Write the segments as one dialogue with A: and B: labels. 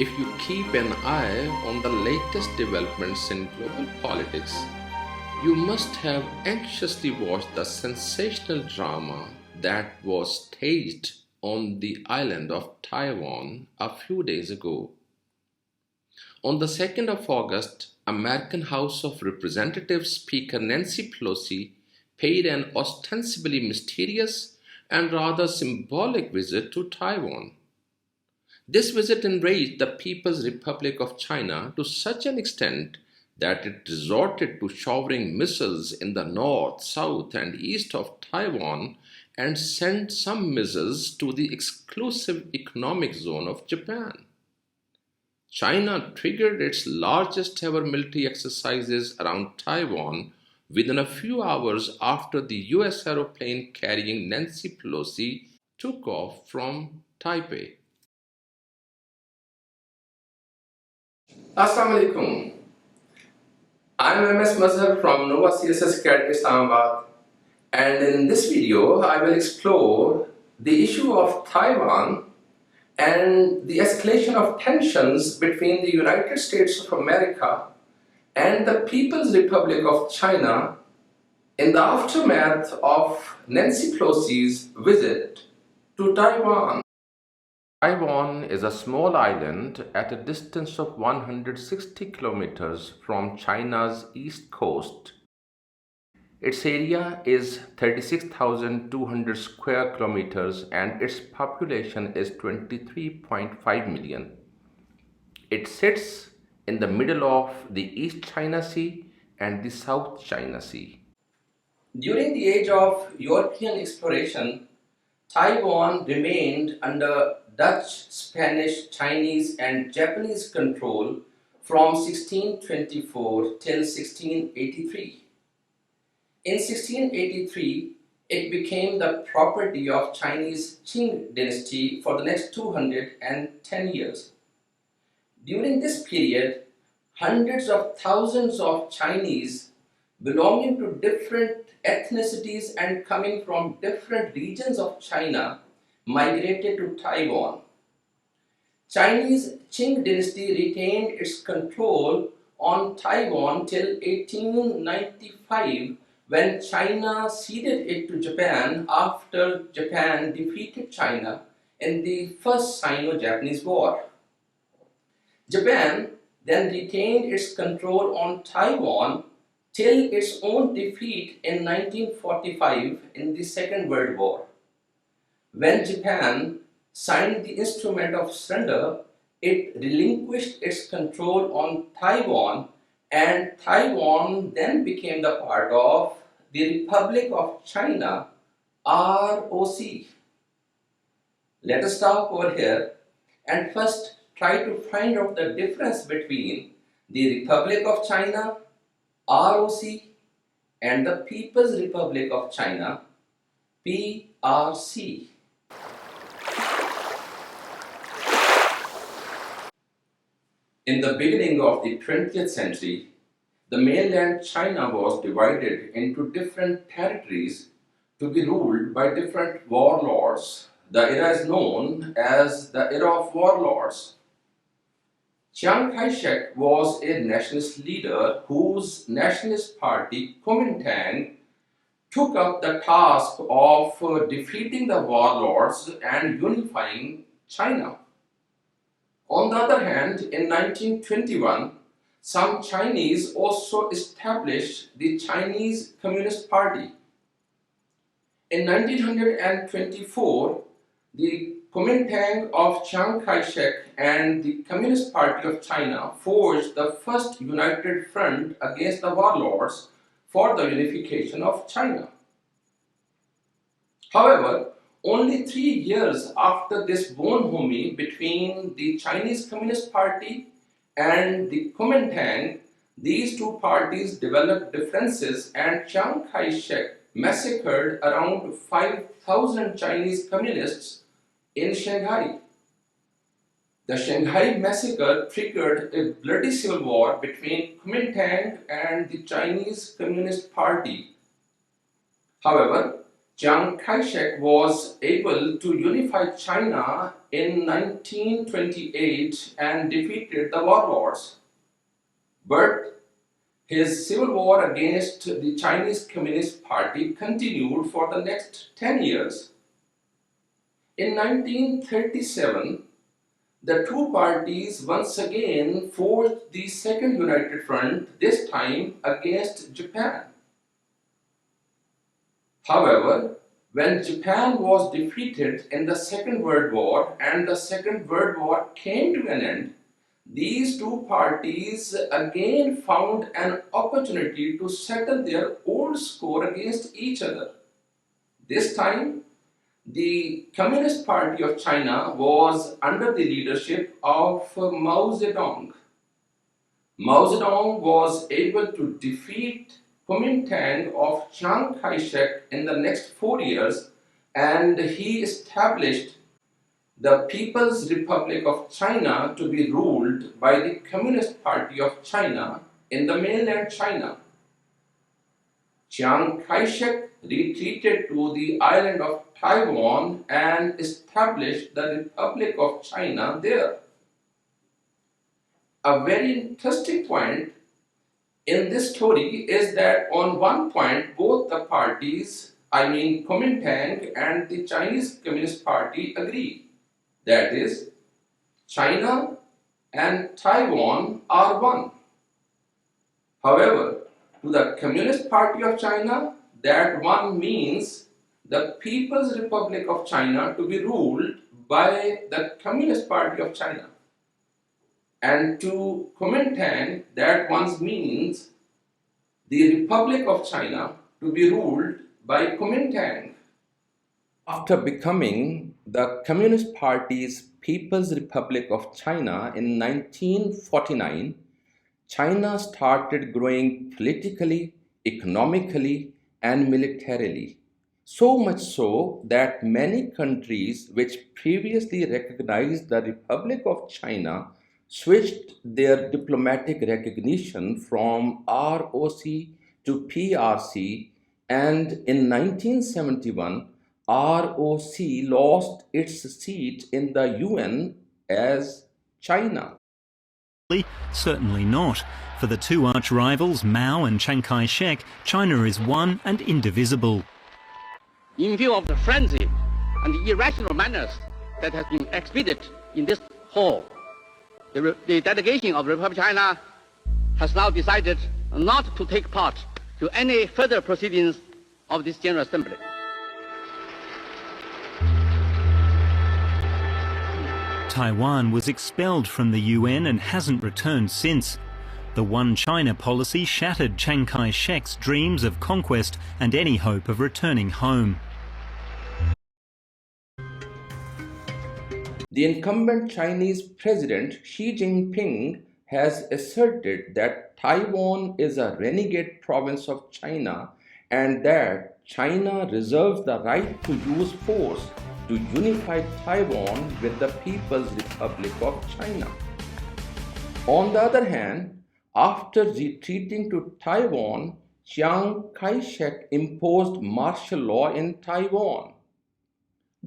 A: If you keep an eye on the latest developments in global politics, you must have anxiously watched the sensational drama that was staged on the island of Taiwan a few days ago. On the 2nd of August, American House of Representatives Speaker Nancy Pelosi paid an ostensibly mysterious and rather symbolic visit to Taiwan. This visit enraged the People's Republic of China to such an extent that it resorted to showering missiles in the north, south, and east of Taiwan and sent some missiles to the exclusive economic zone of Japan. China triggered its largest ever military exercises around Taiwan within a few hours after the US aeroplane carrying Nancy Pelosi took off from Taipei. Assalamu alaikum. I'm MS Mazhar from Nova CSS Academy Islamabad, and in this video I will explore the issue of Taiwan and the escalation of tensions between the United States of America and the People's Republic of China in the aftermath of Nancy Pelosi's visit to Taiwan. Taiwan is a small island at a distance of 160 kilometers from China's east coast. Its area is 36,200 square kilometers and its population is 23.5 million. It sits in the middle of the East China Sea and the South China Sea. During the age of European exploration, Taiwan remained under Dutch, Spanish, Chinese, and Japanese control from 1624 till 1683. In 1683, it became the property of Chinese Qing dynasty for the next 210 years. During this period, hundreds of thousands of Chinese belonging to different ethnicities and coming from different regions of China migrated to Taiwan. Chinese Qing dynasty retained its control on Taiwan till 1895 when China ceded it to Japan after Japan defeated China in the First Sino-Japanese War. Japan then retained its control on Taiwan till its own defeat in 1945 in the Second World War. When Japan signed the instrument of surrender, it relinquished its control on Taiwan, and Taiwan then became the part of the Republic of China, ROC. Let us stop over here and first try to find out the difference between the Republic of China, ROC, and the People's Republic of China, PRC. In the beginning of the 20th century, the mainland China was divided into different territories to be ruled by different warlords. The era is known as the era of warlords. Chiang Kai-shek was a nationalist leader whose nationalist party Kuomintang took up the task of defeating the warlords and unifying China. On the other hand, in 1921, some Chinese also established the Chinese Communist Party. In 1924, the Kuomintang of Chiang Kai-shek and the Communist Party of China forged the first united front against the warlords for the unification of China. However, only 3 years after this bonhomie between the Chinese Communist Party and the Kuomintang, these two parties developed differences and Chiang Kai-shek massacred around 5,000 Chinese communists in Shanghai. The Shanghai massacre triggered a bloody civil war between Kuomintang and the Chinese Communist Party. However, Chiang Kai-shek was able to unify China in 1928 and defeated the warlords. But his civil war against the Chinese Communist Party continued for the next 10 years. In 1937, the two parties once again forged the Second United Front, this time against Japan. However, when Japan was defeated in the Second World War and the Second World War came to an end, these two parties again found an opportunity to settle their old score against each other. This time, the Communist Party of China was under the leadership of Mao Zedong. Mao Zedong was able to defeat Kuomintang of Chiang Kai-shek in the next 4 years, and he established the People's Republic of China to be ruled by the Communist Party of China in the mainland China. Chiang Kai-shek retreated to the island of Taiwan and established the Republic of China there. A very interesting point in this story is that on one point both the parties, I mean Kuomintang and the Chinese Communist Party, agree. That is, China and Taiwan are one. However, to the Communist Party of China, that one means the People's Republic of China to be ruled by the Communist Party of China. And to Kuomintang, that one means the Republic of China to be ruled by Kuomintang. After becoming the Communist Party's People's Republic of China in 1949, China started growing politically, economically, and militarily. So much so that many countries which previously recognized the Republic of China switched their diplomatic recognition from ROC to PRC, and in 1971, ROC lost its seat in the UN as China.
B: Certainly not. For the two arch-rivals, Mao and Chiang Kai-shek, China is one and indivisible.
C: In view of the frenzy and the irrational manners that has been exhibited in this hall, the delegation of the Republic of China has now decided not to take part to any further proceedings of this General Assembly.
B: Taiwan was expelled from the UN and hasn't returned since. The One China policy shattered Chiang Kai-shek's dreams of conquest and any hope of returning home.
A: The incumbent Chinese President Xi Jinping has asserted that Taiwan is a renegade province of China and that China reserves the right to use force to unify Taiwan with the People's Republic of China. On the other hand, after retreating to Taiwan, Chiang Kai-shek imposed martial law in Taiwan.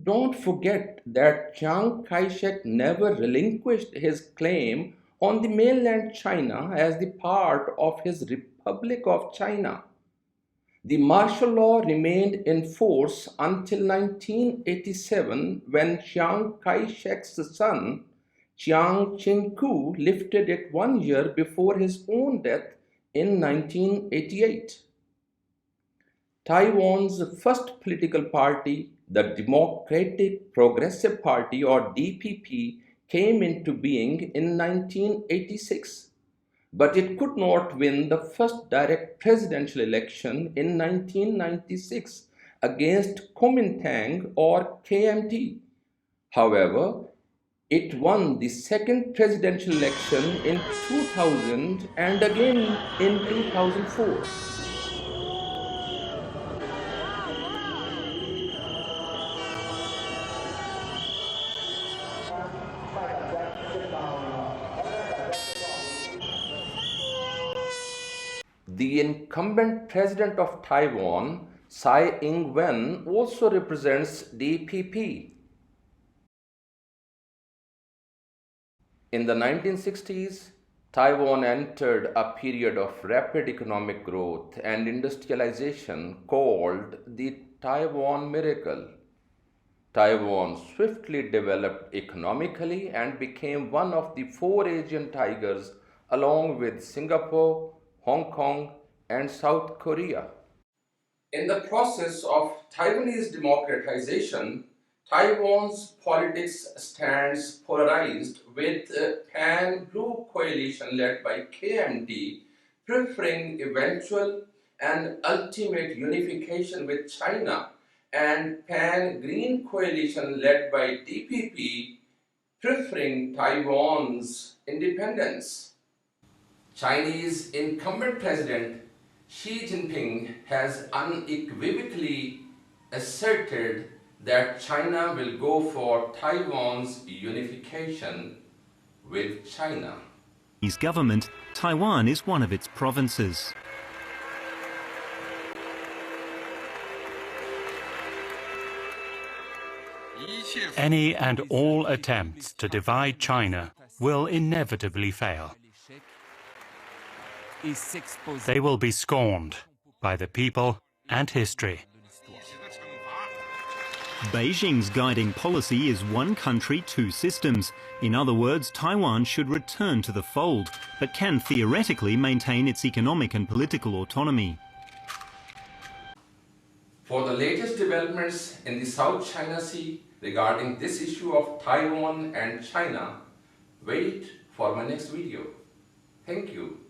A: Don't forget that Chiang Kai-shek never relinquished his claim on the mainland China as the part of his Republic of China. The martial law remained in force until 1987 when Chiang Kai-shek's son, Chiang Ching-kuo, lifted it 1 year before his own death in 1988. Taiwan's first political party, the Democratic Progressive Party or DPP, came into being in 1986, but it could not win the first direct presidential election in 1996 against Kuomintang or KMT. However, it won the second presidential election in 2000 and again in 2004. The incumbent president of Taiwan Tsai Ing-wen also represents DPP. In the 1960s, Taiwan entered a period of rapid economic growth and industrialization called the Taiwan Miracle. Taiwan swiftly developed economically and became one of the four Asian tigers along with Singapore, Hong Kong, and South Korea. In the process of Taiwanese democratization, Taiwan's politics stands polarized with a pan-blue coalition led by KMT preferring eventual and ultimate unification with China and pan-green coalition led by DPP preferring Taiwan's independence. Chinese incumbent president Xi Jinping has unequivocally asserted that China will go for Taiwan's unification with China.
B: His government, Taiwan is one of its provinces.
D: Any and all attempts to divide China will inevitably fail. They will be scorned by the people and history.
B: Beijing's guiding policy is one country, two systems. In other words, Taiwan should return to the fold, but can theoretically maintain its economic and political autonomy.
A: For the latest developments in the South China Sea regarding this issue of Taiwan and China, wait for my next video. Thank you.